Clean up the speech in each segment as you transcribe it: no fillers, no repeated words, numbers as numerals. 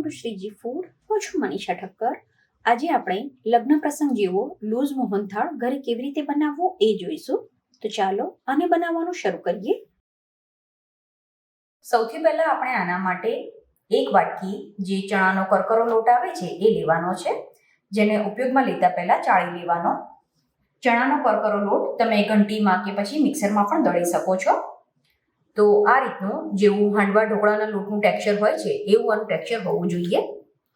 Two Shriji food. હું છું મનીષા ઠક્કર. આજે આપણે લગ્ન પ્રસંગ જેવો લૂઝ મોહનથાળ ઘરે કેવી રીતે બનાવવો એ જોઈશું. તો ચાલો આને બનાવવાનું શરૂ કરીએ. સૌથી પહેલા આપણે આના માટે એક વાટકી જે ચણાનો કરકરો લોટ આવે છે એ લેવાનો છે, જેને ઉપયોગમાં લેતા પહેલા ચાળી લેવાનો. ચણાનો કરકરો લોટ તમે ઘંટીમાં કે પછી મિક્સરમાં પણ દળી શકો છો. તો આ રીતનું જેવું હાંડવા ઢોકળાના લોટનું ટેક્સચર હોય છે એવું આનું ટેક્સચર હોવું જોઈએ.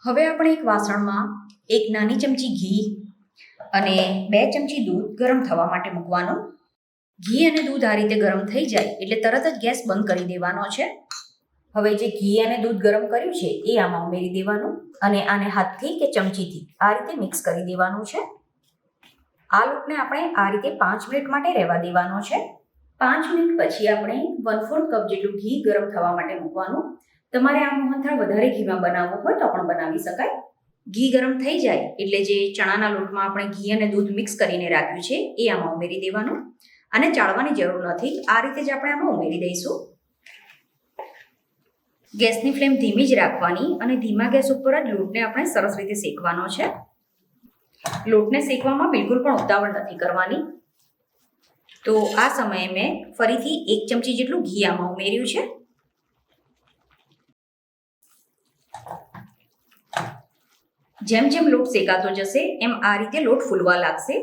હવે આપણે એક વાસણમાં એક નાની ચમચી ઘી અને 2 ચમચી દૂધ ગરમ થવા માટે મૂકવાનું. ઘી અને દૂધ આ રીતે ગરમ થઈ જાય એટલે તરત જ ગેસ બંધ કરી દેવાનો છે. હવે જે ઘી અને દૂધ ગરમ કર્યું છે એ આમાં ઉમેરી દેવાનું અને આને હાથથી કે ચમચીથી આ રીતે મિક્સ કરી દેવાનું છે. આ લોટને આપણે આ રીતે 5 મિનિટ માટે રહેવા દેવાનો છે. 5 મિનિટ પછી આપણે 1/4 કપ જેટલું ઘી ગરમ થવા માટે મૂકવાનું. તમારે આ મોહનથાળ વધારે ઘીમાં બનાવવો હોય તો પણ બનાવી શકાય. ઘી ગરમ થઈ જાય એટલે જે ચણાના લોટમાં આપણે ઘી અને દૂધ મિક્સ કરીને રાખ્યું છે એ આમાં ઉમેરી દેવાનું. આને ચાળવાની જરૂર નથી, આ રીતે જ આપણે આમાં ઉમેરી દઈશું. ગેસની ફ્લેમ ધીમી જ રાખવાની અને ધીમા ગેસ ઉપર જ લોટને આપણે સરસ રીતે શેકવાનો છે. લોટને શેકવામાં બિલકુલ પણ ઉતાવળ નથી કરવાની. તો આ સમયે મેં ફરીથી 1 ચમચી જેટલું ઘી આમાં ઉમેર્યું છે. જેમ જેમ લોટ શેકાતો જશે એમ આ રીતે લોટ ફૂલવા લાગશે.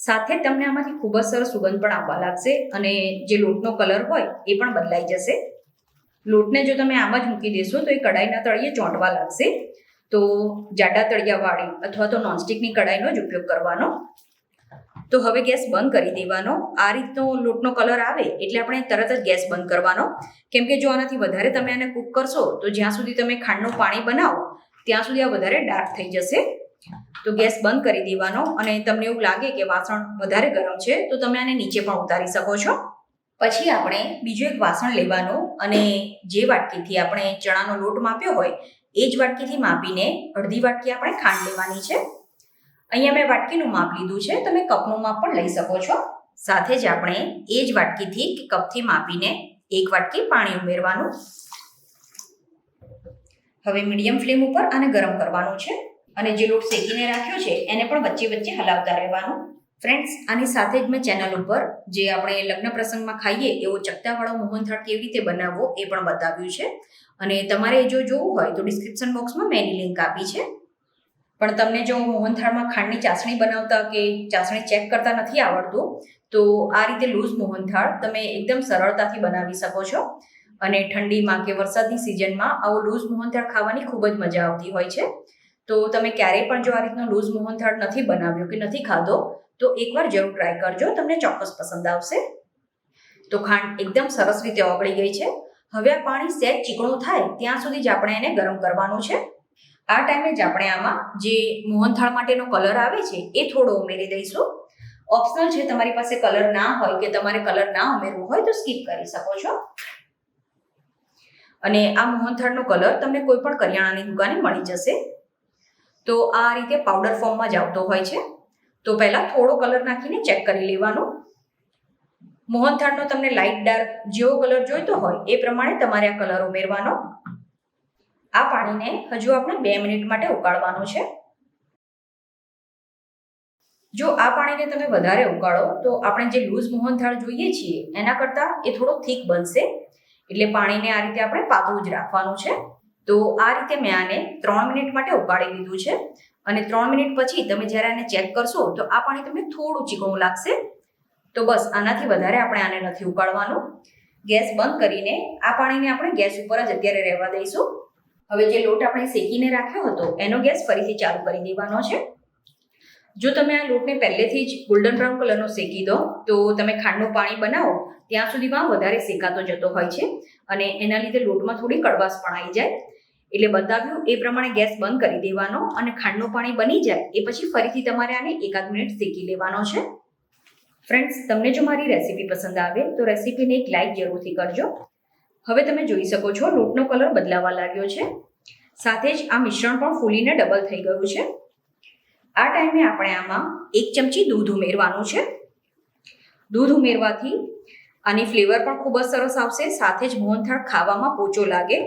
સાથે તમને આમાંથી ખૂબ જ સરસ સુગંધ પણ આવવા લાગશે અને જે લોટનો કલર હોય એ પણ બદલાઈ જશે. લોટને જો તમે આમ જ મૂકી દેશો તો એ કડાઈના તળિયે ચોંટવા લાગશે. તો જાડા તળિયાવાળી અથવા તો નોનસ્ટિકની કડાઈનો જ ઉપયોગ કરવાનો. તો હવે ગેસ બંધ કરી દેવાનો. આ રીતનો લોટનો કલર આવે એટલે આપણે તરત જ ગેસ બંધ કરવાનો, કેમ કે જો આનાથી વધારે તમે આને કૂક કરશો તો જ્યાં સુધી તમે ખાંડનું પાણી બનાવો ત્યાં સુધી આ વધારે ડાર્ક થઈ જશે. તો ગેસ બંધ કરી દેવાનો અને તમને એવું લાગે કે વાસણ વધારે ગરમ છે તો તમે આને નીચે પણ ઉતારી શકો છો. પછી આપણે બીજું એક વાસણ લેવાનું અને જે વાટકીથી આપણે ચણાનો લોટ માપ્યો હોય એ જ વાટકીથી માપીને અડધી વાટકી આપણે ખાંડ લેવાની છે. અહીંયા મેં વાટકીનું માપ લીધું છે, તમે કપનું માપ પણ લઈ શકો છો. સાથે જ આપણે એ જ વાટકીથી કે કપથી માપીને 1 વાટકી પાણી ઉમેરવાનું. હવે મીડિયમ ફ્લેમ ઉપર આને ગરમ કરવાનું છે અને જે લોટ શેકીને રાખ્યો છે એને પણ વચ્ચે વચ્ચે હલાવતા રહેવાનું. ફ્રેન્ડ્સ, આની સાથે જ મેં ચેનલ ઉપર જે આપણે લગ્ન પ્રસંગમાં ખાઈએ એવો ચકતાવાળો મોહનથાળ કેવી રીતે બનાવવો એ પણ બતાવ્યું છે અને તમારે જો જોવું હોય તો ડિસ્ક્રિપ્શન બોક્સમાં મેં એની લિંક આપી છે. પણ તમને જો મોહનથાળમાં ખાંડની ચાસણી બનાવતા કે ચાસણી ચેક કરતા નથી આવડતું તો આ રીતે લૂઝ મોહનથાળ તમે એકદમ સરળતાથી બનાવી શકો છો. અને ઠંડીમાં કે વરસાદની સિઝનમાં આવો લૂઝ મોહનથાળ ખાવાની ખૂબ જ મજા આવતી હોય છે. તો તમે ક્યારેય પણ જો આ રીતનો લૂઝ મોહનથાળ નથી બનાવ્યો કે નથી ખાધો તો એકવાર જરૂર ટ્રાય કરજો, તમને ચોક્કસ પસંદ આવશે. તો ખાંડ એકદમ સરસ રીતે ઓગળી ગઈ છે. હવે આ પાણી સહેજ ચીકણું થાય ત્યાં સુધી જ આપણે એને ગરમ કરવાનું છે. આ ટાઈમે જ આપણે આમાં જે મોહનથાળ માટેનો કલર આવે છે એ થોડો ઉમેરી દઈશું. ઓપ્શનલ છે, તમારી પાસે કલર ના હોય કે તમારે કલર ના ઉમેરવું હોય તો સ્કીપ કરી શકો છો. અને આ મોહનથાળનો કલર તમને કોઈ પણ કરિયાણાની દુકાને મળી જશે. તો આ રીતે પાવડર ફોર્મમાં જ આવતો હોય છે. તો પહેલાં થોડો કલર નાખીને ચેક કરી લેવાનો. મોહનથાળનો તમને લાઇટ ડાર્ક જેવો કલર જોઈતો હોય એ પ્રમાણે તમારે આ કલર ઉમેરવાનો. આ પાણીને હજુ આપણે 2 મિનિટ માટે ઉકાળવાનું છે. જો આ પાણીને તમે વધારે ઉકાળો તો આપણે જે લૂઝ મોહનથાળ જોઈએ છીએ એના કરતાં એ થોડો થીક બનશે. એટલે પાણીને આ રીતે આપણે પાતળું જ રાખવાનું છે. તો આ રીતે મેં આને 3 મિનિટ માટે ઉકાળી લીધું છે અને 3 મિનિટ પછી તમે જ્યારે આને ચેક કરશો તો આ પાણી તમને થોડું ચીકણું લાગશે. તો બસ આનાથી વધારે આપણે આને નથી ઉકાળવાનું. ગેસ બંધ કરીને આ પાણીને આપણે ગેસ ઉપર જ અત્યારે રહેવા દઈશું. હવે જે લોટ આપણે શેકીને રાખ્યો હતો એનો ગેસ ફરીથી ચાલુ કરી દેવાનો છે. જો તમે આ લોટને પહેલેથી જ ગોલ્ડન બ્રાઉન કલરનો શેકી દો તો તમે ખાંડનું પાણી બનાવો ત્યાં સુધીમાં વધારે શેકાતો જતો હોય છે અને એના લીધે લોટમાં થોડી કડવાશ પણ આવી જાય. એટલે બતાવ્યું એ પ્રમાણે ગેસ બંધ કરી દેવાનો અને ખાંડનું પાણી બની જાય એ પછી ફરીથી તમારે આને 1 મિનિટ શેકી લેવાનો છે. ફ્રેન્ડ્સ, તમને જો મારી રેસીપી પસંદ આવે તો રેસીપીને એક લાઇક જરૂરથી કરજો. હવે તમે જોઈ શકો છો લોટનો કલર બદલાવા લાગ્યો છે. સાથે જ આ મિશ્રણ પણ ફૂલીને ડબલ થઈ ગયું છે. આ ટાઈમે આપણે આમાં 1 ચમચી દૂધ ઉમેરવાનું છે. દૂધ ઉમેરવાથી આની ફ્લેવર પણ ખૂબ જ સરસ આવશે. સાથે જ મોહનથાળ ખાવામાં પોચો લાગે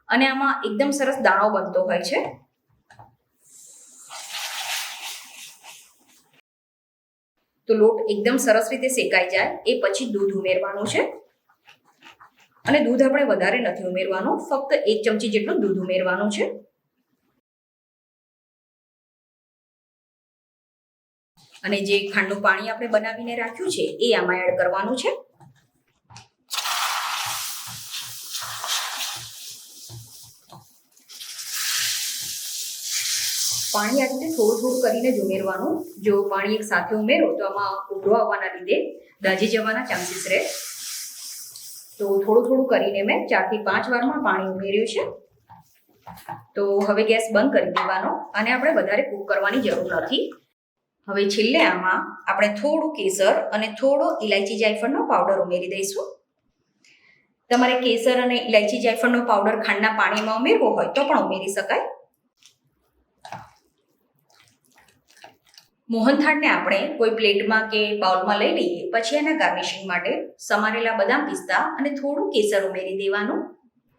અને આમાં એકદમ સરસ દાણો બનતો હોય છે. તો લોટ એકદમ સરસ રીતે શેકાઈ જાય એ પછી દૂધ ઉમેરવાનું છે. અને દૂધ આપણે વધારે નથી ઉમેરવાનું, ફક્ત 1 ચમચી જેટલું દૂધ ઉમેરવાનું છે. અને જે ખાંડનું પાણી આપણે બનાવીને રાખ્યું છે એ આમાં એડ કરવાનું છે. પાણી આ રીતે થોડું થોડું કરીને જ ઉમેરવાનું. જો પાણી એક સાથે ઉમેરો તો આમાં ઉભરો આવવાના લીધે દાજી જવાના ચાન્સીસ રહે. તો થોડું થોડું કરીને મેં 4 થી 5 વારમાં પાણી ઉમેર્યું છે. તો હવે ગેસ બંધ કરી દેવાનો અને આપણે વધારે કૂક કરવાની જરૂર નથી. હવે છેલ્લે આમાં આપણે થોડું કેસર અને થોડો ઇલાયચી જાયફળનો પાવડર ઉમેરી દઈશું. તમારે કેસર અને ઇલાયચી જાયફળનો પાવડર ખાંડના પાણીમાં ઉમેરવો હોય તો પણ ઉમેરી શકાય. મોહનથાળને આપણે કોઈ પ્લેટમાં કે બાઉલમાં લઈ લઈએ. પછી એના ગાર્નિશિંગ માટે સમારેલા બદામ પિસ્તા અને થોડું કેસર ઉમેરી દેવાનું.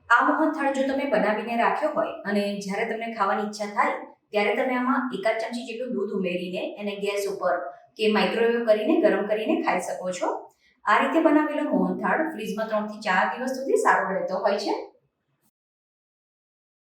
આ મોહનથાળ જો તમે બનાવીને રાખ્યો હોય અને જ્યારે તમને ખાવાની ઈચ્છા થાય ત્યારે તમે આમાં 1 ચમચી જેટલું દૂધ ઉમેરીને એને ગેસ ઉપર કે માઇક્રોવેવ કરીને ગરમ કરીને ખાઈ શકો છો. આ રીતે બનાવેલો મોહનથાળ ફ્રીજમાં 3 થી 4 દિવસ સુધી સારો રહેતો હોય છે.